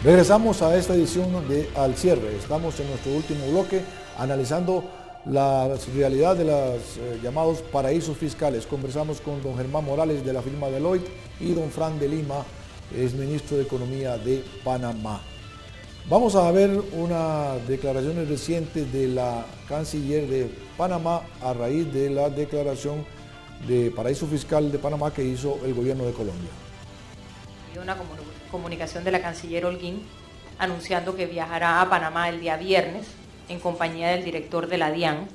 Regresamos a esta edición de Al Cierre. Estamos en nuestro último bloque analizando la realidad de los llamados paraísos fiscales. Conversamos con don Germán Morales de la firma Deloitte y don Fran de Lima, es ministro de Economía de Panamá. Vamos a ver unas declaraciones recientes de la canciller de Panamá a raíz de la declaración de paraíso fiscal de Panamá que hizo el gobierno de Colombia. Una comunicación de la canciller Holguín anunciando que viajará a Panamá el día viernes en compañía del director de la DIAN.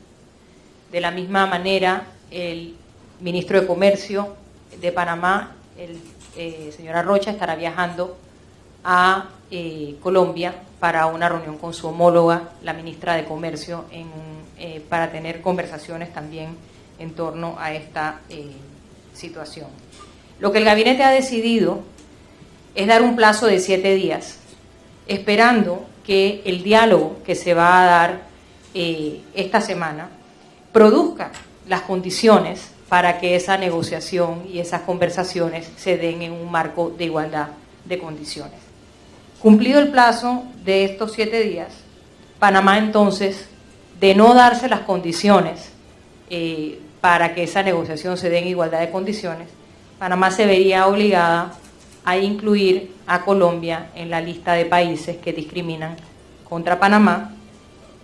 De la misma manera, el ministro de Comercio de Panamá, el señor Arrocha, estará viajando a Colombia para una reunión con su homóloga, la ministra de Comercio, para tener conversaciones también en torno a esta situación. Lo que el gabinete ha decidido es dar un plazo de 7 días, esperando que el diálogo que se va a dar esta semana produzca las condiciones para que esa negociación y esas conversaciones se den en un marco de igualdad de condiciones. Cumplido el plazo de estos 7 días, Panamá entonces, de no darse las condiciones para que esa negociación se dé en igualdad de condiciones, Panamá se vería obligada a incluir a Colombia en la lista de países que discriminan contra Panamá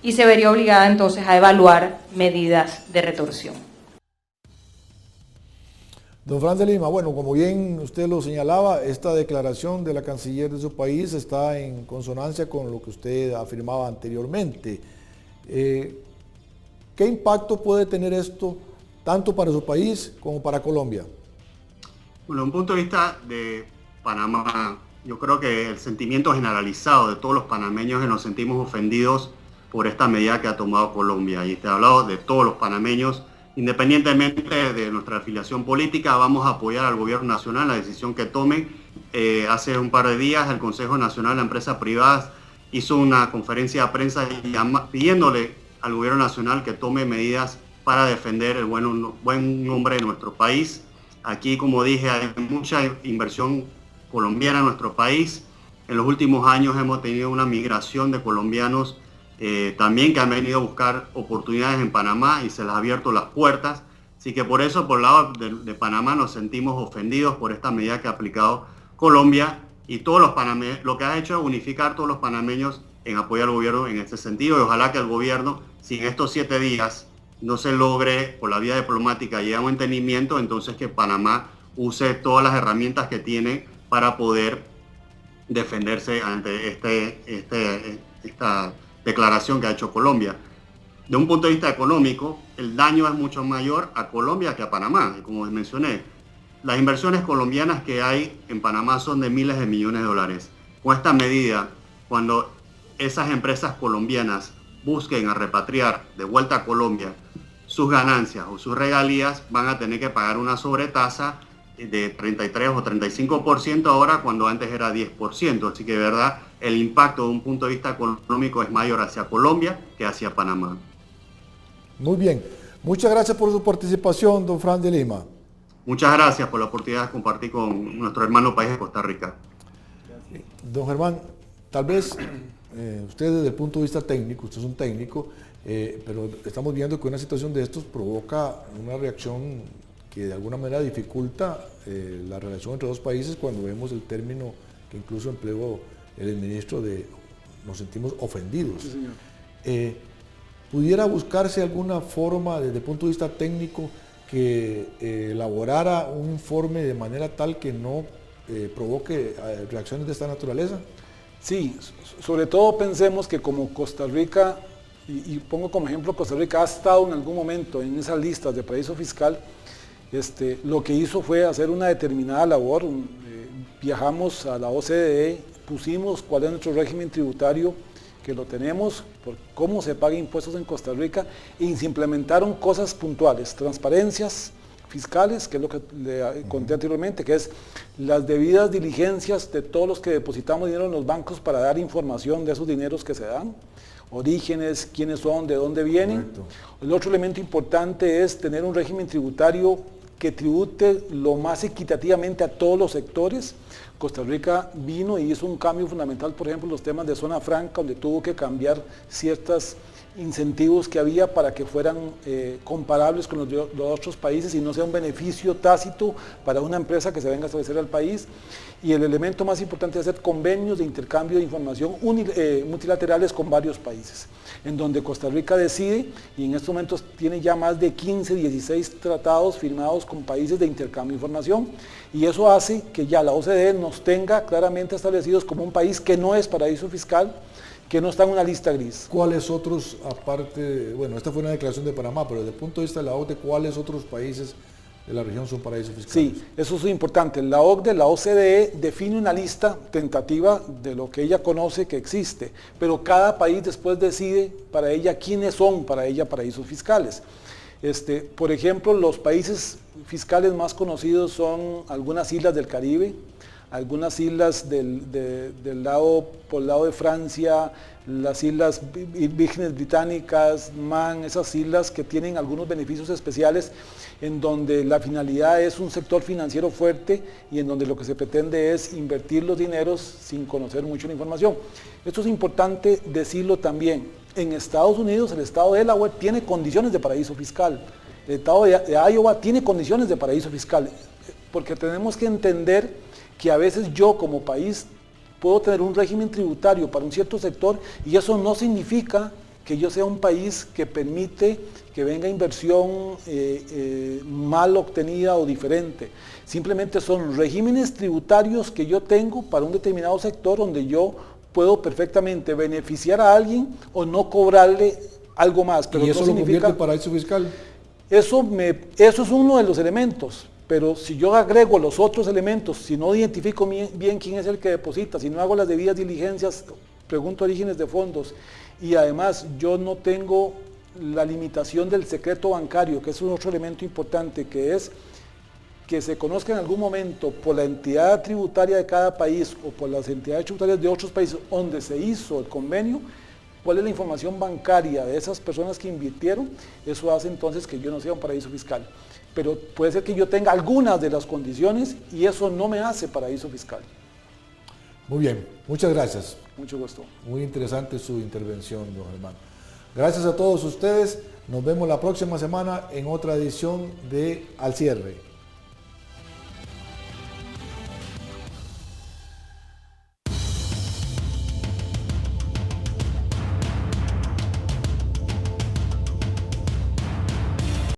y se vería obligada entonces a evaluar medidas de retorsión. Don Fran de Lima, bueno, como bien usted lo señalaba, esta declaración de la canciller de su país está en consonancia con lo que usted afirmaba anteriormente. ¿Qué impacto puede tener esto tanto para su país como para Colombia? Bueno, desde un punto de vista de Panamá, yo creo que el sentimiento generalizado de todos los panameños es que nos sentimos ofendidos por esta medida que ha tomado Colombia. Y te he hablado de todos los panameños, independientemente de nuestra afiliación política, vamos a apoyar al gobierno nacional la decisión que tomen. Hace un par de días el Consejo Nacional de Empresas Privadas hizo una conferencia de prensa pidiéndole al gobierno nacional que tome medidas para defender el buen nombre de nuestro país. Aquí, como dije, hay mucha inversión colombiana en nuestro país. En los últimos años hemos tenido una migración de colombianos también que han venido a buscar oportunidades en Panamá y se les ha abierto las puertas. Así que por eso, por el lado de Panamá, nos sentimos ofendidos por esta medida que ha aplicado Colombia y todos los panameños. Lo que ha hecho es unificar a todos los panameños en apoyar al gobierno en este sentido y ojalá que el gobierno, si en estos 7 días no se logre por la vía diplomática llegar a un entendimiento, entonces que Panamá use todas las herramientas que tiene para poder defenderse ante esta declaración que ha hecho Colombia. De un punto de vista económico, el daño es mucho mayor a Colombia que a Panamá. Y como mencioné, las inversiones colombianas que hay en Panamá son de miles de millones de dólares. Con esta medida, cuando esas empresas colombianas busquen a repatriar de vuelta a Colombia sus ganancias o sus regalías, van a tener que pagar una sobretasa de 33 o 35% ahora, cuando antes era 10%. Así que de verdad el impacto de un punto de vista económico es mayor hacia Colombia que hacia Panamá. Muy bien. Muchas gracias por su participación, don Fran de Lima. Muchas gracias por la oportunidad de compartir con nuestro hermano país de Costa Rica. Don Germán, tal vez usted desde el punto de vista técnico, usted es un técnico, pero estamos viendo que una situación de estos provoca una reacción que de alguna manera dificulta la relación entre dos países cuando vemos el término que incluso empleó el ministro de nos sentimos ofendidos. Sí, señor. ¿Pudiera buscarse alguna forma desde el punto de vista técnico que elaborara un informe de manera tal que no provoque reacciones de esta naturaleza? Sí, sobre todo pensemos que como Costa Rica, y pongo como ejemplo Costa Rica, ha estado en algún momento en esas listas de paraíso fiscal, lo que hizo fue hacer una determinada labor. Viajamos a la OCDE, pusimos cuál es nuestro régimen tributario, que lo tenemos, por cómo se paga impuestos en Costa Rica, y se implementaron cosas puntuales, transparencias fiscales, que es lo que le conté anteriormente, que es las debidas diligencias de todos los que depositamos dinero en los bancos para dar información de esos dineros que se dan, orígenes, quiénes son, de dónde vienen. Correcto. El otro elemento importante es tener un régimen tributario que tribute lo más equitativamente a todos los sectores. Costa Rica vino y hizo un cambio fundamental, por ejemplo, en los temas de zona franca, donde tuvo que cambiar ciertos incentivos que había para que fueran comparables con los de los otros países y no sea un beneficio tácito para una empresa que se venga a establecer al país. Y el elemento más importante es hacer convenios de intercambio de información multilaterales con varios países, en donde Costa Rica decide, y en estos momentos tiene ya más de 15, 16 tratados firmados con países de intercambio de información, y eso hace que ya la OCDE nos tenga claramente establecidos como un país que no es paraíso fiscal, que no está en una lista gris. ¿Cuáles otros, aparte, bueno, esta fue una declaración de Panamá, pero desde el punto de vista de la OCDE, ¿cuáles otros países de la región son paraísos fiscales? Sí, eso es importante. La OCDE define una lista tentativa de lo que ella conoce que existe, pero cada país después decide para ella quiénes son para ella paraísos fiscales. Por ejemplo, los países fiscales más conocidos son algunas islas del Caribe, algunas islas por el lado de Francia, las Islas Vírgenes Británicas, Man, esas islas que tienen algunos beneficios especiales en donde la finalidad es un sector financiero fuerte y en donde lo que se pretende es invertir los dineros sin conocer mucho la información. Esto es importante decirlo también. En Estados Unidos el estado de Delaware tiene condiciones de paraíso fiscal, el estado de Iowa tiene condiciones de paraíso fiscal, porque tenemos que entender que a veces yo como país puedo tener un régimen tributario para un cierto sector y eso no significa que yo sea un país que permite que venga inversión mal obtenida o diferente. Simplemente son regímenes tributarios que yo tengo para un determinado sector donde yo puedo perfectamente beneficiar a alguien o no cobrarle algo más. Pero ¿y eso no lo significa convierte en paraíso fiscal? Eso es uno de los elementos. Pero si yo agrego los otros elementos, si no identifico bien quién es el que deposita, si no hago las debidas diligencias, pregunto orígenes de fondos, y además yo no tengo la limitación del secreto bancario, que es un otro elemento importante, que es que se conozca en algún momento por la entidad tributaria de cada país o por las entidades tributarias de otros países donde se hizo el convenio, cuál es la información bancaria de esas personas que invirtieron, eso hace entonces que yo no sea un paraíso fiscal. Pero puede ser que yo tenga algunas de las condiciones y eso no me hace paraíso fiscal. Muy bien, muchas gracias. Mucho gusto. Muy interesante su intervención, don Germán. Gracias a todos ustedes. Nos vemos la próxima semana en otra edición de Al Cierre.